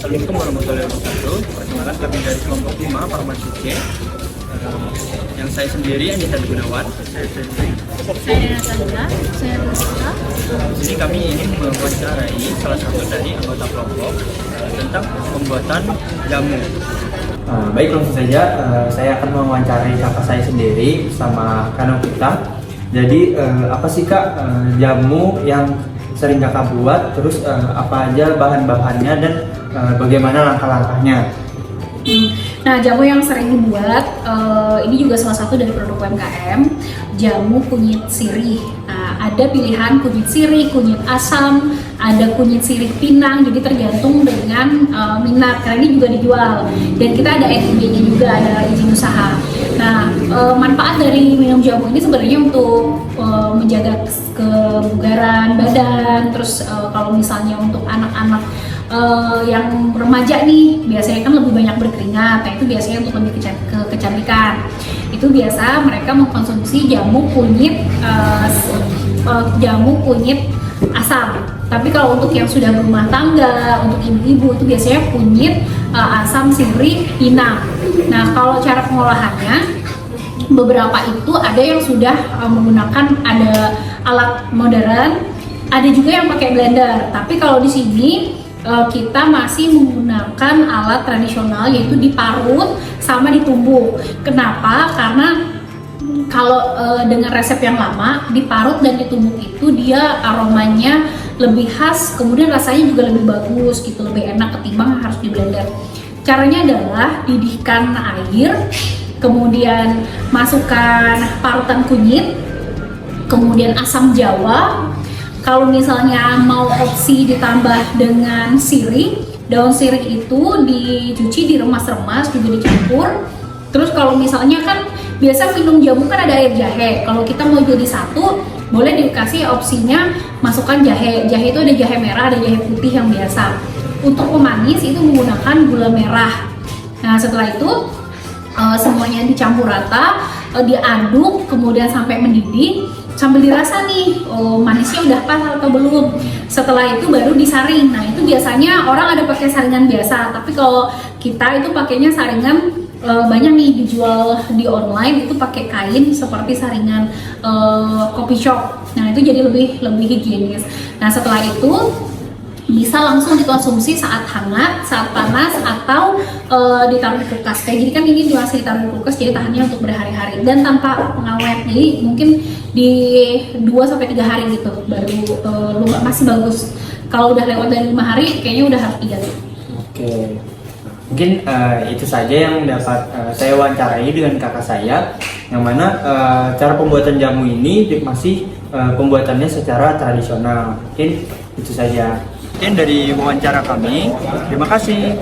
Assalamualaikum warahmatullahi wabarakatuh. Perkenalkan, kami dari kelompok 5 Farmasi C. Yang saya sendiri Anissa Gunawan. Saya Natasha. Saya Rizka. Di sini kami ingin mewawancarai salah satu dari anggota kelompok tentang pembuatan jamu. Baik, langsung saja saya akan mewawancarai kakak saya sendiri bersama Kak Novita. Jadi apa sih Kak jamu yang sering kakak buat, terus apa aja bahan-bahannya dan bagaimana langkah-langkahnya? Nah, jamu yang sering dibuat ini juga salah satu dari produk UMKM, jamu kunyit sirih. Nah, ada pilihan kunyit sirih, kunyit asam, ada kunyit sirih pinang, jadi tergantung dengan minat, karena ini juga dijual. Dan kita ada SIB-nya juga, ada izin usaha. Nah, manfaat dari minum jamu ini sebenarnya untuk menjaga kebugaran badan, terus kalau misalnya untuk anak-anak yang remaja nih biasanya kan lebih banyak berkeringat, nah itu biasanya untuk lebih kecantikan. Itu biasa mereka mengkonsumsi jamu kunyit asam. Tapi kalau untuk yang sudah berumah tangga, untuk ibu-ibu itu biasanya kunyit asam sirih pinang. Nah, kalau cara pengolahannya beberapa itu ada yang sudah menggunakan ada alat modern, ada juga yang pakai blender. Tapi kalau di sini kita masih menggunakan alat tradisional, yaitu diparut sama ditumbuk. Kenapa? Karena kalau dengan resep yang lama, diparut dan ditumbuk itu dia aromanya lebih khas, kemudian rasanya juga lebih bagus gitu, lebih enak ketimbang harus di blender. Caranya adalah didihkan air, kemudian masukkan parutan kunyit, kemudian asam jawa. Kalau misalnya mau opsi ditambah dengan sirih, daun sirih itu dicuci, diremas-remas, juga dicampur. Terus kalau misalnya kan biasa minum jamu kan ada air jahe. Kalau kita mau jadi satu, boleh dikasih opsinya masukkan jahe. Jahe itu ada jahe merah, ada jahe putih yang biasa. Untuk pemanis itu menggunakan gula merah. Nah, setelah itu semuanya dicampur rata, diaduk, kemudian sampai mendidih. Sambil dirasa nih, manisnya udah pas atau belum. Setelah itu baru disaring. Nah, itu biasanya orang ada pakai saringan biasa, tapi kalau kita itu pakainya saringan banyak nih dijual di online itu pakai kain seperti saringan coffee shop. Nah, itu jadi lebih higienis. Nah, setelah itu bisa langsung dikonsumsi saat hangat, saat panas, atau ditaruh di kulkas. Kayak gini kan ini masih ditaruh di kulkas, jadi tahannya untuk berhari-hari dan tanpa pengawet. Jadi mungkin di 2-3 hari gitu baru masih bagus. Kalau udah lewat dari 5 hari kayaknya udah harus diganti. Oke, mungkin itu saja yang dapat saya wawancarai dengan kakak saya, yang mana cara pembuatan jamu ini masih pembuatannya secara tradisional. Mungkin itu saja. Sekian dari wawancara kami. Terima kasih.